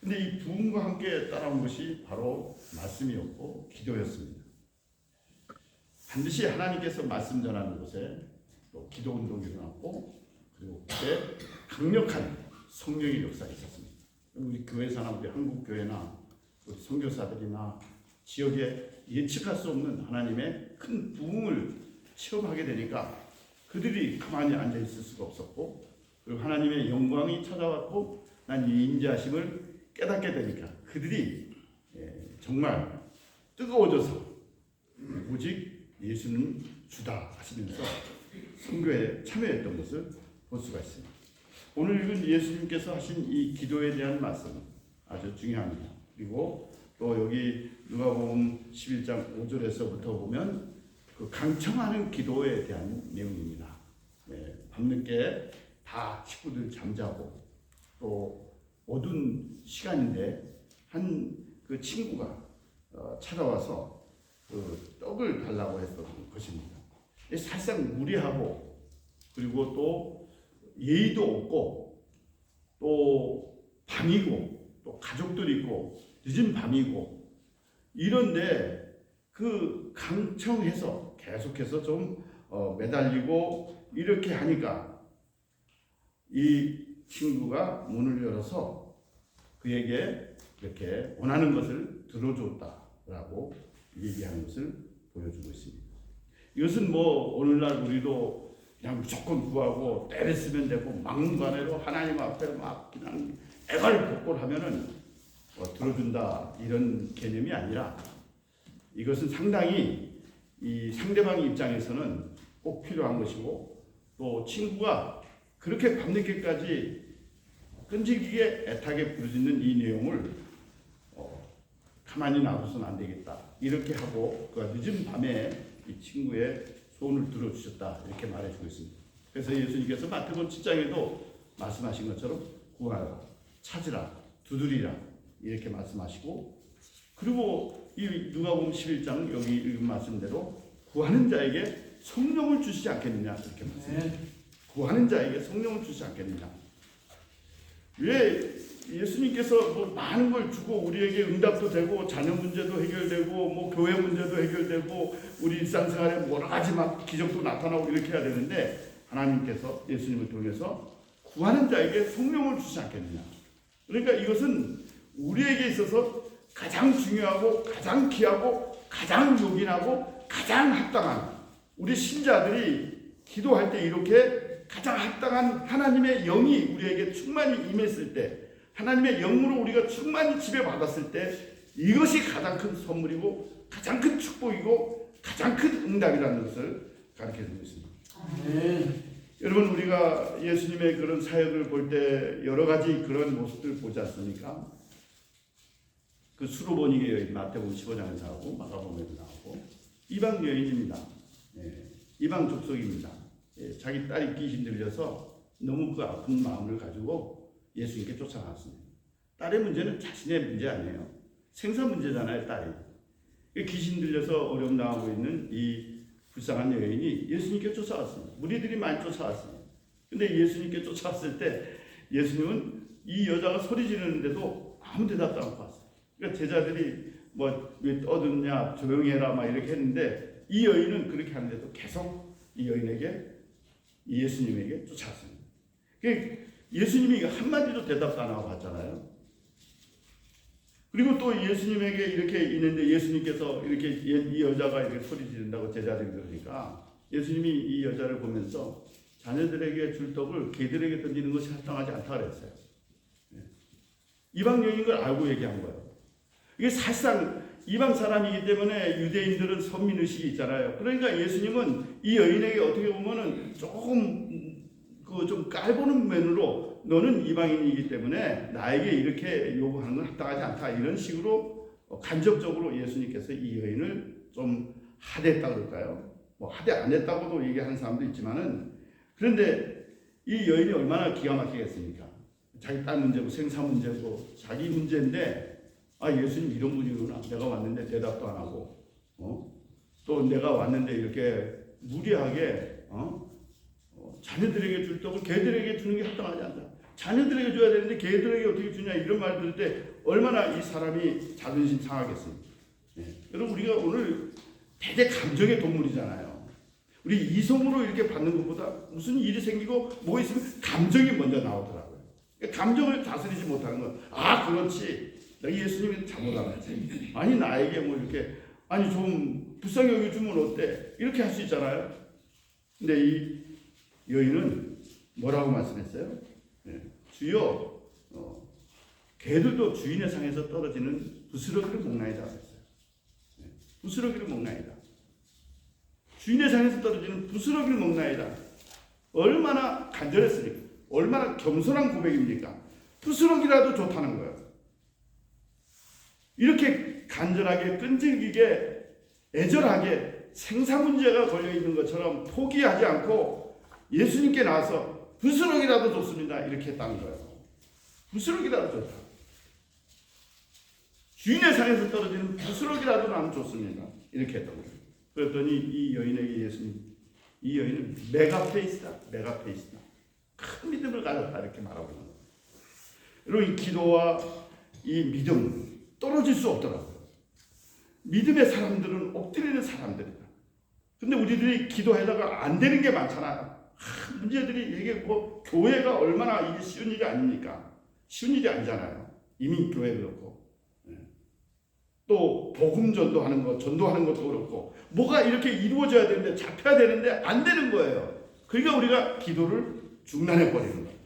근데 이 부흥과 함께 따라온 것이 바로 말씀이었고 기도였습니다. 반드시 하나님께서 말씀 전하는 곳에 또 기도 운동이 일어났고, 그리고 그때 강력한 성령의 역사가 있었습니다. 우리 교회사나 우리 한국 교회나 우리 선교사들이나 지역에 예측할 수 없는 하나님의 큰 부흥을 체험하게 되니까 그들이 가만히 앉아 있을 수가 없었고, 그리고 하나님의 영광이 찾아왔고 난 이 인자하심을 깨닫게 되니까 그들이 정말 뜨거워져서 오직 예수는 주다 하시면서 선교에 참여했던 것을 볼 수가 있습니다. 오늘 읽은 예수님께서 하신 이 기도에 대한 말씀 아주 중요합니다. 그리고 또 여기 누가복음 11장 5절에서부터 보면 그 강청하는 기도에 대한 내용입니다. 밤늦게 다 식구들 잠자고 또 어두운 시간인데 한 그 친구가 찾아와서 그 떡을 달라고 했던 것입니다. 사실상 무례하고, 그리고 또 예의도 없고, 또 밤이고, 또 가족들이 있고, 늦은 밤이고, 이런데 그 강청해서 계속해서 좀 매달리고 이렇게 하니까 이 친구가 문을 열어서 그에게 이렇게 원하는 것을 들어줬다라고 얘기하는 것을 보여주고 있습니다. 이것은 뭐 오늘날 우리도 그냥 무조건 구하고 때렸으면 되고 막무가내로 하나님 앞에 막 그냥 애걸복걸하면은 들어준다 이런 개념이 아니라, 이것은 상당히 이 상대방 입장에서는 꼭 필요한 것이고, 또 친구가 그렇게 밤늦게까지 끈질기게 애타게 부르짖는 이 내용을 가만히 놔둬서는 안 되겠다 이렇게 하고 그 늦은 밤에 이 친구의 소원을 들어주셨다 이렇게 말해주고 있습니다. 그래서 예수님께서 마태복음 7장에도 말씀하신 것처럼 구하라, 찾으라, 두드리라 이렇게 말씀하시고, 그리고 이 누가복음 11장 여기 읽은 말씀대로 구하는 자에게 성령을 주시지 않겠느냐 이렇게 말씀합니다. 구하는 자에게 성령을 주시지 않겠느냐. 왜 예수님께서 뭐 많은 걸 주고 우리에게 응답도 되고 자녀 문제도 해결되고 뭐 교회 문제도 해결되고 우리 일상생활에 여러 가지 막 기적도 나타나고 이렇게 해야 되는데, 하나님께서 예수님을 통해서 구하는 자에게 성령을 주시지 않겠느냐. 그러니까 이것은 우리에게 있어서 가장 중요하고 가장 귀하고 가장 요긴하고 가장 합당한, 우리 신자들이 기도할 때 이렇게 가장 합당한 하나님의 영이 우리에게 충만히 임했을 때, 하나님의 영으로 우리가 충만히 지배받았을 때 이것이 가장 큰 선물이고 가장 큰 축복이고 가장 큰 응답이라는 것을 가르쳐주고 있습니다. 여러분, 우리가 예수님의 그런 사역을 볼 때 여러 가지 그런 모습들을 보지 않습니까? 그 수로보니게 여인 마태복음 15장에서 나오고 마가복음에도 나오고 이방 여인입니다. 이방 족속입니다. 자기 딸이 귀신 들려서 너무 그 아픈 마음을 가지고 예수님께 쫓아갔습니다. 딸의 문제는 자신의 문제 아니에요. 생사 문제잖아요, 딸이. 귀신 들려서 어려움 당하고 있는 이 불쌍한 여인이 예수님께 쫓아왔습니다. 무리들이 많이 쫓아왔습니다. 근데 예수님께 쫓아왔을 때 예수님은 이 여자가 소리 지르는데도 아무 대답도 않고 왔어요. 그러니까 제자들이 뭐 왜 떠드냐, 조용히 해라 막 이렇게 했는데 이 여인은 그렇게 하는데도 계속 이 여인에게, 이 예수님에게 쫓아왔습니다. 예수님이 한마디도 대답도 안 하고 갔잖아요. 그리고 또 예수님에게 이렇게 있는데 예수님께서 이렇게 이 여자가 이렇게 소리 지른다고 제자들이 그러니까 예수님이 이 여자를 보면서 자녀들에게 줄 떡을 개들에게 던지는 것이 합당하지 않다 그랬어요. 이방 여인인 걸 알고 얘기한 거예요. 이게 사실상 이방 사람이기 때문에 유대인들은 선민의식이 있잖아요. 그러니까 예수님은 이 여인에게 어떻게 보면은 조금 좀 깔보는 면으로 너는 이방인이기 때문에 나에게 이렇게 요구하는 건 합당하지 않다 이런 식으로 간접적으로 예수님께서 이 여인을 좀 하대했다 그럴까요? 뭐 하대 안 했다고도 얘기하는 사람도 있지만은, 그런데 이 여인이 얼마나 기가 막히겠습니까? 자기 딸 문제고 생사 문제고 자기 문제인데, 아, 예수님 이런 분이구나. 내가 왔는데 대답도 안 하고, 또 내가 왔는데 이렇게 무리하게 자녀들에게 줄 떡을 개들에게 주는 게 합당하지 않다. 자녀들에게 줘야 되는데 걔들에게 어떻게 주냐 이런 말 들을 때 얼마나 이 사람이 자존심 상하겠습니까? 여러분 우리가 오늘 대대 감정의 동물이잖아요. 우리 이성으로 이렇게 받는 것보다 무슨 일이 생기고 뭐 있으면 감정이 먼저 나오더라고요. 감정을 다스리지 못하는 건 그렇지. 나 예수님이 잘못한 거지. 아니 나에게 뭐 이렇게 좀 불쌍히 여겨주면 어때? 이렇게 할 수 있잖아요. 근데 이 여인은 뭐라고 말씀했어요? 주여 개들도 주인의 상에서 떨어지는 부스러기를 먹나이다 했어요. 부스러기를 먹나이다. 주인의 상에서 떨어지는 부스러기를 먹나이다. 얼마나 간절했으니까, 얼마나 겸손한 고백입니까? 부스러기라도 좋다는 거예요. 이렇게 간절하게 끈질기게 애절하게 생사 문제가 걸려 있는 것처럼 포기하지 않고 예수님께 나와서 부스러기라도 좋습니다. 이렇게 했다는 거예요. 부스러기라도 좋다. 주인의 상에서 떨어지는 부스러기라도 나는 좋습니다. 이렇게 했던 거예요. 그랬더니 이 여인에게 이 여인은 메가페이스다. 메가페이스다. 큰 믿음을 가졌다. 이렇게 말하고 있는 거예요. 여러분 이 기도와 이 믿음 떨어질 수 없더라고요. 믿음의 사람들은 엎드리는 사람들이다. 근데 우리들이 기도하다가 안 되는 게 많잖아요. 문제들이 이게 뭐 교회가 얼마나 이게 쉬운 일이 아닙니까? 쉬운 일이 아니잖아요. 이민 교회 그렇고 또 복음 전도하는 것, 전도하는 것도 그렇고 뭐가 이렇게 이루어져야 되는데 잡혀야 되는데 안 되는 거예요. 그러니까 우리가 기도를 중단해 버리는 거예요.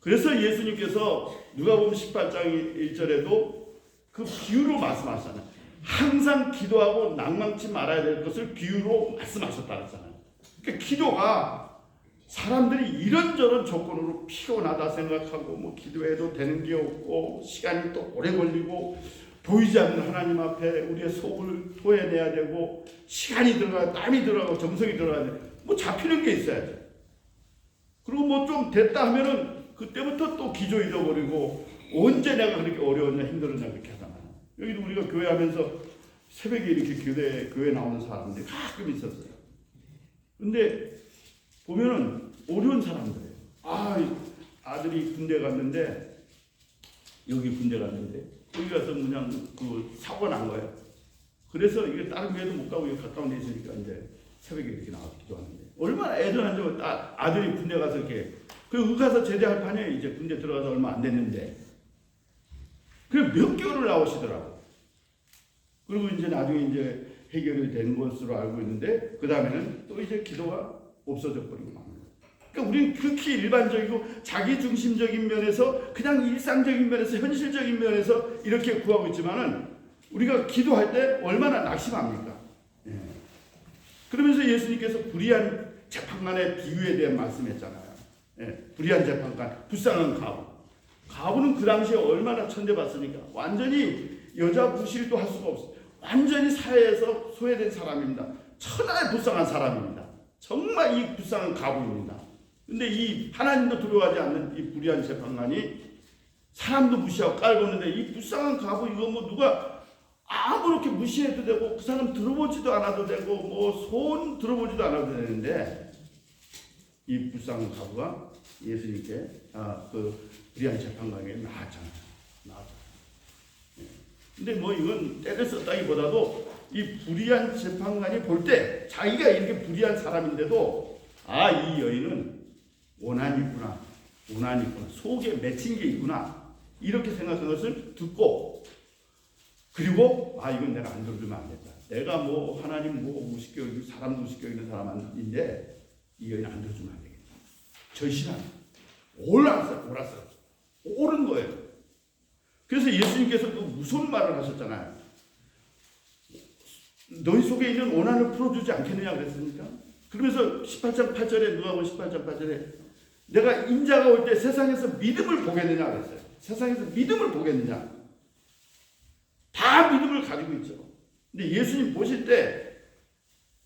그래서 예수님께서 누가복음 18장 1절에도 그 비유로 말씀하셨잖아요. 항상 기도하고 낭망치 말아야 될 것을 비유로 말씀하셨다 그랬잖아요. 그러니까 기도가 사람들이 이런저런 조건으로 피곤하다 생각하고 뭐 기도해도 되는 게 없고 시간이 또 오래 걸리고 보이지 않는 하나님 앞에 우리의 속을 토해내야 되고 시간이 들어가고 땀이 들어가고 정성이 들어가야 돼. 뭐 잡히는 게 있어야죠. 그리고 뭐 좀 됐다 하면은 그때부터 또 기조 잃어버리고 언제 내가 그렇게 어려웠냐 힘들었냐 그렇게 하잖아요. 여기도 우리가 교회 하면서 새벽에 이렇게 교회 나오는 사람들이 가끔 있었어요. 근데 보면은 어려운 사람들이에요. 아들이 군대 갔는데 여기 거기 가서 그냥 그 사고가 난 거예요. 그래서 이게 다른 교회도 못 가고 가까운 데 있으니까 이제 새벽에 이렇게 나와서 기도하는데 얼마나 애절한지 아들이 군대 가서 이렇게 그리고 가서 제대할 판이에요. 이제 군대 들어가서 얼마 안 됐는데 그래 몇 개월을 나오시더라고. 그리고 이제 나중에 이제 해결이 된 것으로 알고 있는데 그 다음에는 또 이제 기도가 없어져 버리고 만 거예요. 그러니까 우리는 극히 일반적이고 자기중심적인 면에서 그냥 일상적인 면에서 현실적인 면에서 이렇게 구하고 있지만은 우리가 기도할 때 얼마나 낙심합니까? 그러면서 예수님께서 불의한 재판관의 비유에 대한 말씀했잖아요. 불의한 재판관, 불쌍한 가부. 가부는 그 당시에 얼마나 천대받습니까? 완전히 여자 무실도 할 수가 없어요. 완전히 사회에서 소외된 사람입니다. 천하의 불쌍한 사람입니다. 정말 이 불쌍한 가부입니다. 근데 이 하나님도 두려워하지 않는 이 불의한 재판관이 사람도 무시하고 깔보는데 이 불쌍한 가부 이거 뭐 누가 아무렇게 무시해도 되고 그 사람 들어보지도 않아도 되고 뭐 손 들어보지도 않아도 되는데 이 불쌍한 가부가 예수님께 그 불의한 재판관에게 나왔잖아요. 근데 뭐 이건 때를 썼다기보다도 이 불의한 재판관이 볼 때 자기가 이렇게 불의한 사람인데도 이 여인은 원한이 있구나. 속에 맺힌 게 있구나. 이렇게 생각한 것을 듣고 그리고 이건 내가 안 들어주면 안 된다. 내가 뭐 하나님 뭐 우습게 여기고 사람도 우습게 여기는 사람인데 이 여인 안 들어주면 안 되겠다. 절실한 옳았어요. 옳은 거예요. 그래서 예수님께서 그 무서운 말을 하셨잖아요. 너희 속에 있는 원한을 풀어주지 않겠느냐 그랬습니까? 그러면서 18장 8절에 누가복음 18장 8절에 내가 인자가 올 때 세상에서 믿음을 보겠느냐 그랬어요. 세상에서 믿음을 보겠느냐. 다 믿음을 가지고 있죠. 근데 예수님 보실 때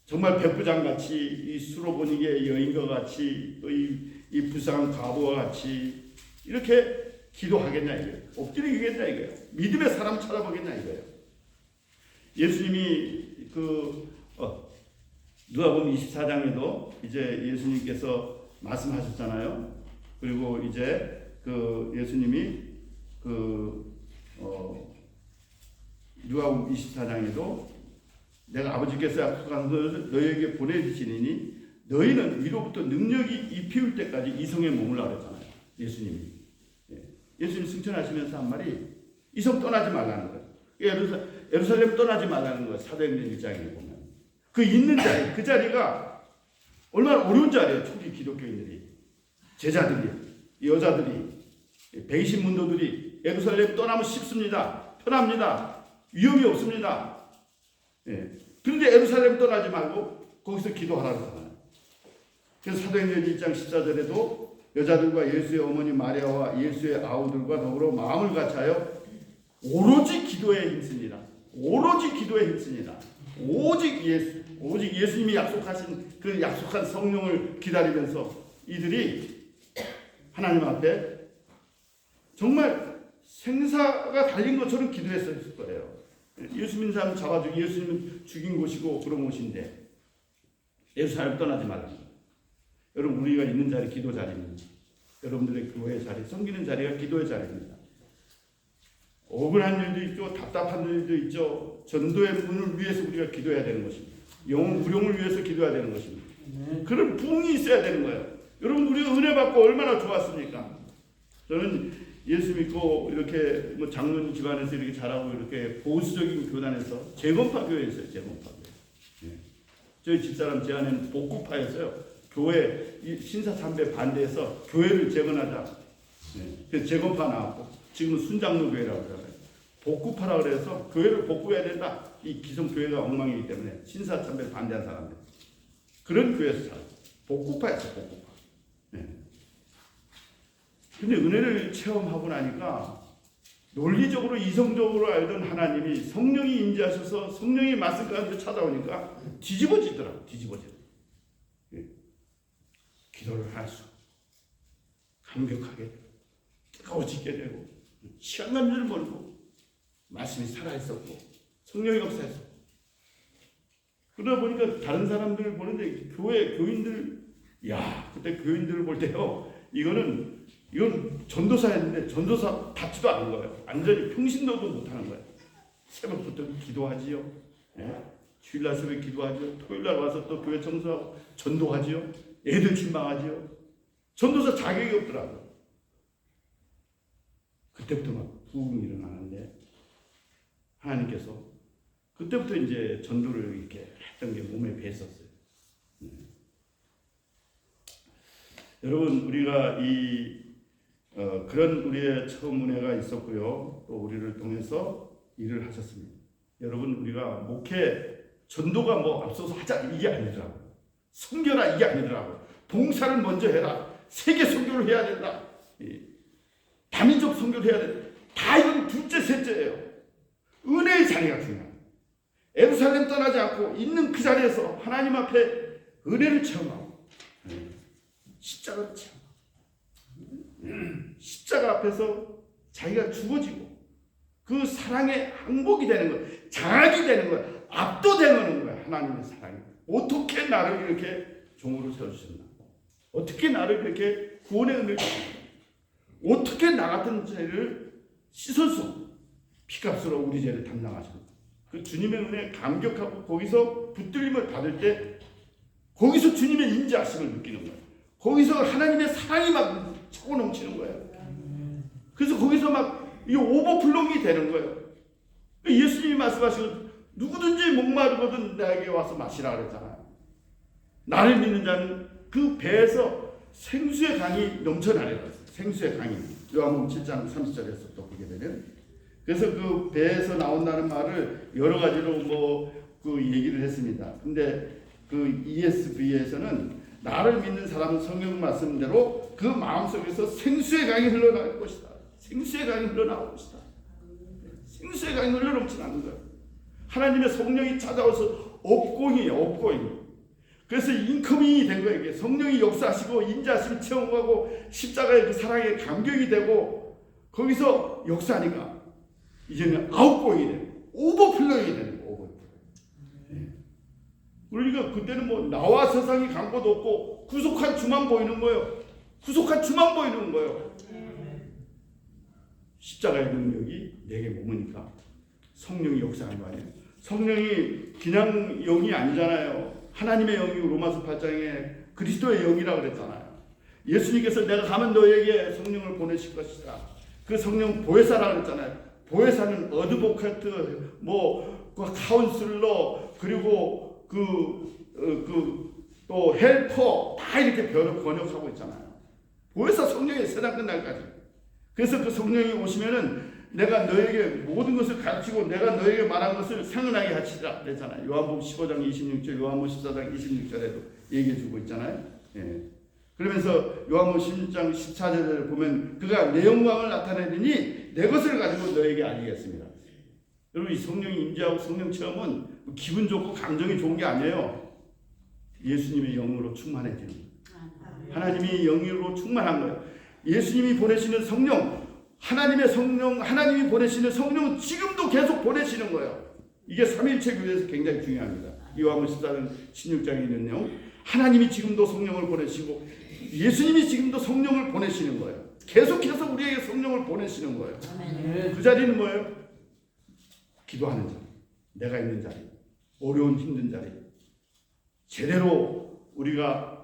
정말 백부장같이 이 수로보니게 여인과 같이 또 이 불쌍한 가부와 같이 이렇게 기도하겠냐 이거예요. 엎드리겠냐 이거예요. 믿음의 사람 찾아보겠냐 이거예요. 예수님이 누가복음 24장에도 이제 예수님께서 말씀하셨잖아요. 그리고 이제 그 예수님이 누가복음 24장에도 내가 아버지께서 약속한 것을 너희에게 보내주시니 너희는 위로부터 능력이 입히울 때까지 이 성에 머물라 그랬잖아요. 예수님이. 예수님 승천하시면서 한 말이 이 성 떠나지 말라는 거예요. 예루살렘 떠나지 말라는 거예요. 사도행전 1장에 보면. 그 있는 자리, 그 자리가 얼마나 어려운 자리예요. 초기 기독교인들이. 제자들이, 여자들이, 배신문도들이 예루살렘 떠나면 쉽습니다. 편합니다. 위험이 없습니다. 그런데 예루살렘 떠나지 말고 거기서 기도하라고 하잖아요. 그래서 사도행전 1장 14절에도 여자들과 예수의 어머니 마리아와 예수의 아우들과 더불어 마음을 같이하여 오로지 기도에 힘쓰니라. 오로지 기도에 힘쓰니라. 오직 예수님이 약속하신 그 약속한 성령을 기다리면서 이들이 하나님 앞에 정말 생사가 달린 것처럼 기도했을 거예요. 예수 믿는 사람 잡아주고 예수님은 죽인 곳이고 그런 곳인데 예루살렘 떠나지 말라. 여러분 우리가 있는 자리 기도 자리입니다. 여러분들의 교회 자리, 섬기는 자리가 기도의 자리입니다. 억울한 일도 있죠. 답답한 일도 있죠. 전도의 문을 위해서 우리가 기도해야 되는 것입니다. 영혼 구령을 위해서 기도해야 되는 것입니다. 그런 부흥이 있어야 되는 거예요. 여러분 우리가 은혜 받고 얼마나 좋았습니까? 저는 예수 믿고 이렇게 뭐 장로님 집안에서 이렇게 자라고 이렇게 보수적인 교단에서 재건파 교회에 있어요. 재건파 교회. 저희 집사람 제 아내는 복구파였어요. 교회 신사참배 반대해서 교회를 재건하자. 그래서 재건파 나왔고 지금은 순장로 교회라고 그러잖아요. 복구파라 그래서 교회를 복구해야 된다. 이 기성 교회가 엉망이기 때문에 신사참배 반대한 사람들. 그런 교회에서 살아요. 복구파였어요. 복구파. 근데 은혜를 체험하고 나니까 논리적으로 이성적으로 알던 하나님이 성령이 임재하셔서 성령이 말씀 가운데 찾아오니까 뒤집어지더라고요. 뒤집어지더라고요. 기도를 할 수 감격하게 되고 뜨거워지게 되고 시간간 줄 모르고 말씀이 살아있었고 성령이 역사했었고 그러다 보니까 다른 사람들을 보는데 교회 교인들 그때 교인들을 볼 때요 이건 전도사였는데 전도사 받지도 않은 거예요. 완전히 평신도도 못하는 거예요. 새벽부터 기도하지요. 주일날 새벽 기도하지요. 토요일날 와서 또 교회 청소하고 전도하지요. 애들 신방하지요. 전도사 자격이 없더라고요. 그때부터 막 부흥이 일어나는데 하나님께서 그때부터 이제 전도를 이렇게 했던 게 몸에 뱄었어요. 여러분 우리가 그런 우리의 처음 은혜가 있었고요. 또 우리를 통해서 일을 하셨습니다. 여러분 우리가 목회 전도가 뭐 앞서서 하자 이게 아니더라고요. 선교라 이게 아니더라고요. 봉사를 먼저 해라. 세계 선교를 해야 된다. 다민족 선교를 해야 된다. 다 이건 둘째 셋째예요. 은혜의 자리가 중요합니다. 예루살렘 떠나지 않고 있는 그 자리에서 하나님 앞에 은혜를 체험하고 십자가를 체험하고 십자가 앞에서 자기가 죽어지고 그 사랑의 항복이 되는 거예요. 장악이 되는 거예요. 압도되는 거예요. 하나님의 사랑이. 어떻게 나를 이렇게 종으로 세워주셨나? 어떻게 나를 이렇게 구원의 은혜를 주셨나? 어떻게 나 같은 죄를 씻어서 피값으로 우리 죄를 담당하셨나? 그 주님의 은혜에 감격하고 거기서 붙들림을 받을 때 거기서 주님의 인자하심을 느끼는 거예요. 거기서 하나님의 사랑이 막 차고 넘치는 거예요. 그래서 거기서 막 이 오버플로잉이 되는 거예요. 예수님이 말씀하시고 누구든지 목마르거든 나에게 와서 마시라 그랬잖아요. 나를 믿는 자는 그 배에서 생수의 강이 넘쳐나리라 그랬어요. 생수의 강이. 요한복음 7장 30절에서 또 보게 되면 그래서 그 배에서 나온다는 말을 여러 가지로 그 얘기를 했습니다. 근데 그 ESV에서는 나를 믿는 사람은 성경 말씀대로 그 마음속에서 생수의 강이 흘러나올 것이다. 생수의 강이 흘러나올 것이다. 생수의 강이 흘러넘치는 거예요. 하나님의 성령이 찾아와서 업고잉이에요. 업고잉. 그래서 인커밍이 된 거예요. 성령이 역사하시고 인자하심을 체험하고 십자가의 그 사랑에 감격이 되고 거기서 역사하니까 이제는 아웃고잉이 되고 오버플로잉이 되는 거예요. 오버플로잉. 그러니까 그때는 나와 세상이 간 것도 없고 구속한 주만 보이는 거예요. 구속한 주만 보이는 거예요. 십자가의 능력이 내게 머무니까 성령이 역사하는 거 아니에요. 성령이 그냥 영이 아니잖아요. 하나님의 영이 로마서 8장에 그리스도의 영이라고 그랬잖아요. 예수님께서 내가 가면 너에게 성령을 보내실 것이다. 그 성령 보혜사라고 그랬잖아요. 보혜사는 어드보카트, 그 카운슬러, 그리고 또 헬퍼 다 이렇게 번역하고 있잖아요. 보혜사 성령이 세상 끝날까지. 그래서 그 성령이 오시면은 내가 너에게 모든 것을 가르치고 내가 너에게 말한 것을 생각나게 하시라 그랬잖아요. 요한복음 15장 26절, 요한복음 14장 26절에도 얘기해 주고 있잖아요. 예. 그러면서 요한복음 16장 14절을 보면 그가 내 영광을 나타내더니 내 것을 가지고 너에게 알리겠습니다. 여러분, 이 성령이 임재하고 성령 체험은 기분 좋고 감정이 좋은 게 아니에요. 예수님의 영으로 충만해지는 거예요. 하나님이 영으로 충만한 거예요. 예수님이 보내시는 성령, 하나님의 성령, 하나님이 보내시는 성령은 지금도 계속 보내시는 거예요. 이게 삼일체 교회에서 굉장히 중요합니다. 요한복음 14장 16장에 있는 내용, 하나님이 지금도 성령을 보내시고 예수님이 지금도 성령을 보내시는 거예요. 계속해서 우리에게 성령을 보내시는 거예요. 그 자리는 뭐예요? 기도하는 자리, 내가 있는 자리, 어려운 힘든 자리, 제대로 우리가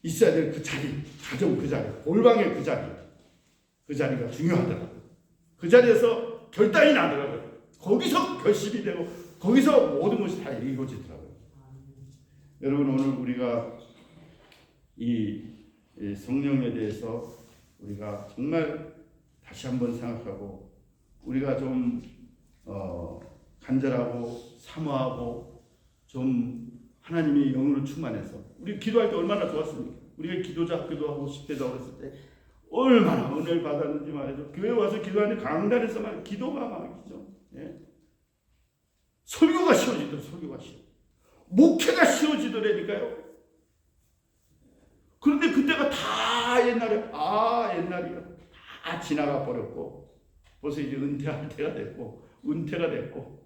있어야 될 그 자리, 가정 그 자리, 골방의 그 자리, 그 자리가 중요하더라고요. 그 자리에서 결단이 나더라고요. 거기서 결심이 되고 거기서 모든 것이 다 이루어지더라고요. 여러분, 오늘 우리가 이 성령에 대해서 우리가 정말 다시 한번 생각하고 우리가 좀 간절하고 사모하고 좀 하나님의 영으로 충만해서 우리 기도할 때 얼마나 좋았습니까? 우리가 기도자 학교도 하고 10대도 어렸을 때 얼마나 은혜를 받았는지 말이죠. 교회 와서 기도하는데 강단에서 막 기도가 막이죠. 예. 설교가 쉬워지더라고요. 설교가 쉬워. 목회가 쉬워지더라니까요. 그런데 그때가 다 옛날이요. 다 지나가 버렸고 벌써 이제 은퇴할 때가 됐고 은퇴가 됐고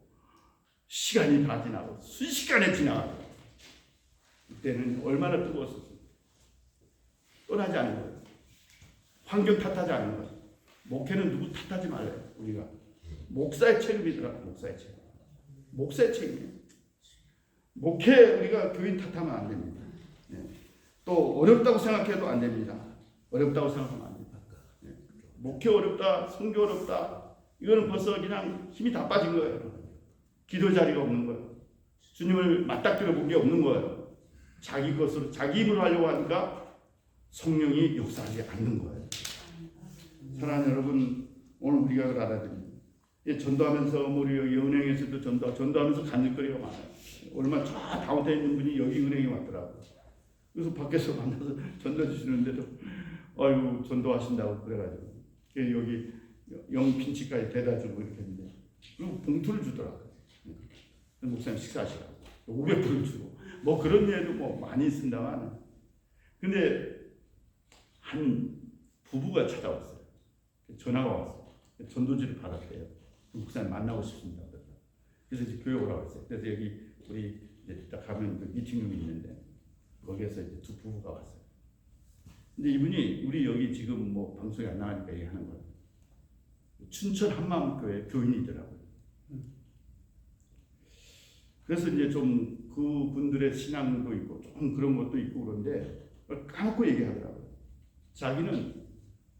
시간이 다 지나고 순식간에 지나가요. 그때는 얼마나 뜨거웠었어요. 떠나지 않는 거예요. 환경 탓하지 않는 거예요. 목회는 누구 탓하지 말래요. 우리가 목사의 책임이더라고요. 목사의 책임. 목사의 책임이에요. 목회 우리가 교인 탓하면 안 됩니다. 네. 또 어렵다고 생각해도 안 됩니다. 어렵다고 생각하면 안 됩니다. 네. 목회 어렵다, 선교 어렵다, 이거는 벌써 그냥 힘이 다 빠진 거예요. 기도 자리가 없는 거예요. 주님을 맞닥뜨려 본 게 없는 거예요. 자기 것으로 자기 힘으로 하려고 하니까 성령이 역사하지 않는 거예요. 사랑하는 여러분, 오늘 우리가 그걸 알아야 됩니다. 전도하면서 우리 여기 은행에서도 전도하면서 간질거리가 많아요. 얼마 저 다운타에 있는 분이 여기 은행에 왔더라고요. 그래서 밖에서 만나서 전도 주시는데도 아이고 전도하신다고 그래가지고 여기 영핀치까지 대다 주고 이렇게 했는데 그리고 봉투를 주더라고요. 목사님 식사하시라고 500불을 주고 뭐 그런 예도 뭐 많이 있습니다만, 근데 한 부부가 찾아왔어요. 전화가 왔어요. 전도지를 받았대요. 목사님 만나고 싶습니다. 그래서 이제 교회 오라고 했어요. 그래서 여기 우리 이제 딱 가면 그 미팅룸이 있는데 거기에서 이제 두 부부가 왔어요. 근데 이분이 우리 여기 지금 뭐 방송에 안 나가니까 얘기하는 거예요. 춘천 한마음교회 교인이더라고요. 그래서 이제 좀 그분들의 신앙도 있고 좀 그런 것도 있고 그런데 까놓고 얘기하더라고요. 자기는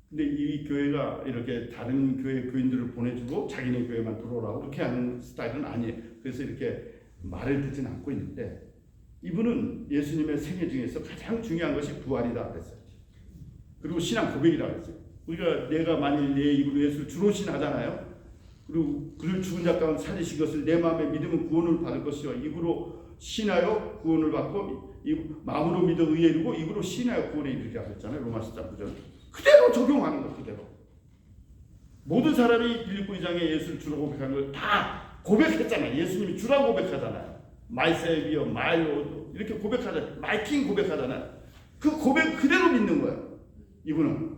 근데 이 교회가 이렇게 다른 교회 교인들을 보내주고 자기네 교회만 들어오라고 그렇게 하는 스타일은 아니에요. 그래서 이렇게 말을 듣지는 않고 있는데 이분은 예수님의 생애 중에서 가장 중요한 것이 부활이다 그랬어요. 그리고 신앙 고백이라고 했어요. 우리가 내가 만일 내 입으로 예수를 주로 신하잖아요. 그리고 그를 죽은 자 가운데 살리신 것을 내 마음에 믿으면 구원을 받을 것이요 입으로 신하여 구원을 받고 마음으로 믿어 의에 이르고 입으로 신하여 구원에 이르게 하셨잖아요. 로마서 4장 9절 그대로 적용하는 거 그대로. 모든 사람이 빌립보 2장에 예수를 주로 고백한 걸 다 고백했잖아요. 예수님이 주라고 고백하잖아요. 마이 세비어, 마이 로드 이렇게 고백하잖아요. 마이 킹 고백하잖아요. 그 고백 그대로 믿는 거예요. 이분은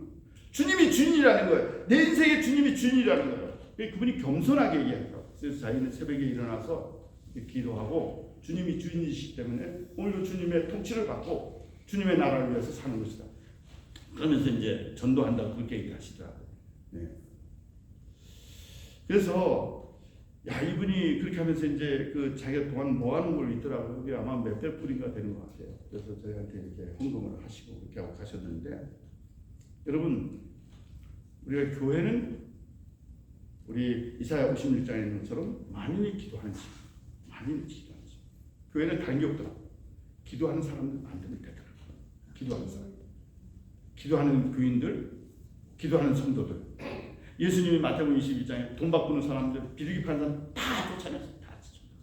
주님이 주인이라는 거예요. 내 인생의 주님이 주인이라는 거예요. 그분이 겸손하게 얘기하더라고요. 그래서 자기는 새벽에 일어나서 기도하고 주님이 주인이시기 때문에 오늘도 주님의 통치를 받고 주님의 나라를 위해서 사는 것이다. 그러면서 이제 전도한다고 그렇게 얘기하시더라고요. 네. 그래서 야 이분이 그렇게 하면서 이제 그 자기가 동안 뭐 하는 걸 있더라고요. 그게 아마 몇백 불인가 되는 것 같아요. 그래서 저희한테 이렇게 헌금을 하시고 그렇게 하고 가셨는데, 여러분 우리가 교회는 우리 이사야 56장에 있는 것처럼 만인이 기도하는 집, 만인이 기도하는 집. 교회는 다른 게 없더라고. 기도하는 사람들 만들면 되더라고. 기도하는 사람, 기도하는 교인들, 기도하는 성도들. 예수님이 마태복음 21장에 돈 바꾸는 사람들, 비둘기 파는 사람 다 쫓아내서 다 쫓아내서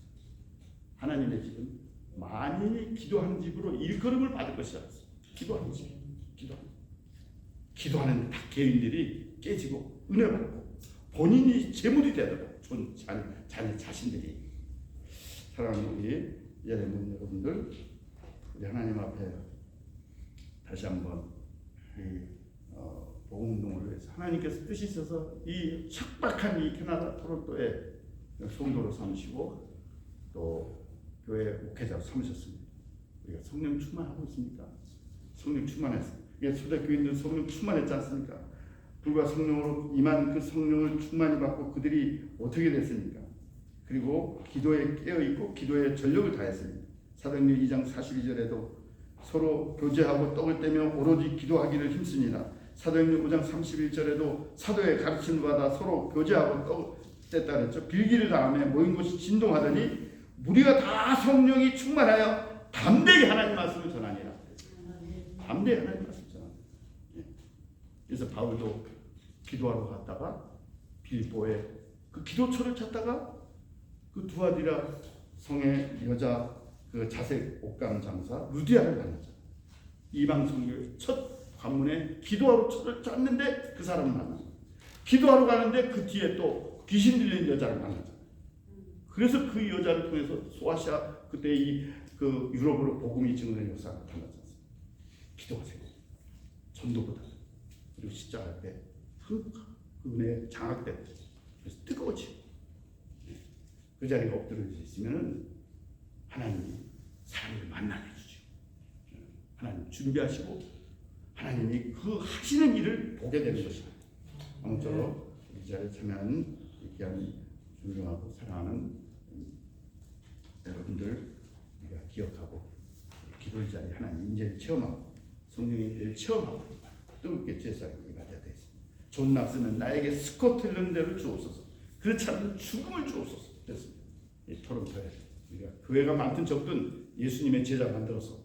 하나님의 집은 만인이 기도하는 집으로 일컬음을 받을 것이라 했어요. 기도하는 집, 기도하는 다 개인들이 깨지고 은혜 받고 본인이 제물이 되더라고. 자기 자신들이. 사랑하는 우리 예레몬 여러분들, 우리 하나님 앞에 다시 한번 복음 운동을 위해서 하나님께서 뜻이 있어서 이 척박한 이 캐나다 토론토에 성도로 삼으시고 또 교회 목회자로 삼으셨습니다. 우리가 성령 충만하고 있습니까? 성령 충만했어요. 이게 초대교인들 성령 충만했지 않습니까? 불과 성령으로 임한 그 성령을 충만히 받고 그들이 어떻게 됐습니까? 그리고 기도에 깨어있고 기도에 전력을 다했습니다. 사도행전 2장 42절에도 서로 교제하고 떡을 떼며 오로지 기도하기를 힘쓰니라. 사도행전 5장 31절에도 사도의 가르침을 받아 서로 교제하고 떡을 뗐다 그랬죠. 빌기를 다음에 모인 곳이 진동하더니 무리가 다 성령이 충만하여 담대히 하나님 말씀을 전하니라. 담대히 하나님 말씀을 전하니라. 그래서 바울도 기도하러 갔다가 빌보에 그 기도처를 찾다가 그 두아디라 성의 여자 그 자색 옷감 장사 루디아를 만났죠. 이방 성교의 첫 관문에 기도하러 찾는데 그 사람을 만났어요. 기도하러 가는데 그 뒤에 또 귀신 들린 여자를 만났잖아요. 그래서 그 여자를 통해서 소아시아 그때 이 그 유럽으로 복음이 증언의 역사가 나타났지 않습니까? 기도하세요. 전도보다. 그리고 십자가 앞에 그 은혜에 장악되고 그래서 뜨거워지고 그 자리에 엎드려져 있으면은 하나님이 사람을 만나게 해주죠. 하나님 준비하시고 하나님이 그 하시는 일을 보게 되는 것입니다. 아무쪼록 이 자리에 참여하는 귀한 존경하고 사랑하는 여러분들 우리가 기억하고 기도의 자리에 하나님 인재를 체험하고 성령의 일을 체험하고 뜨겁게 제사를 가져야 되겠습니다. 존 낙스는 나에게 스코틀랜드를 주옵소서, 그렇지 않으면 죽음을 주옵소서 됐습니다. 이 토론토에 우리가 교회가 많든 적든 예수님의 제자 만들어서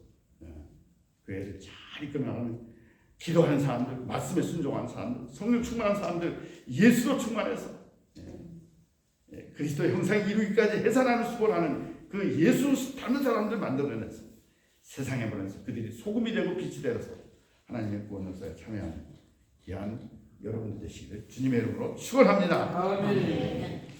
교회를 잘 이끌어나가는 기도하는 사람들, 말씀에 순종하는 사람들, 성령 충만한 사람들, 예수로 충만해서 그리스도의 형상 이루기까지 해산하는 수고를 하는 그 예수 닮은 사람들 만들어내서 세상에 보내서 그들이 소금이 되고 빛이 되어서 하나님의 구원 역사에 참여하는 귀한 여러분들 되시기를 주님의 이름으로 축원합니다. 아멘.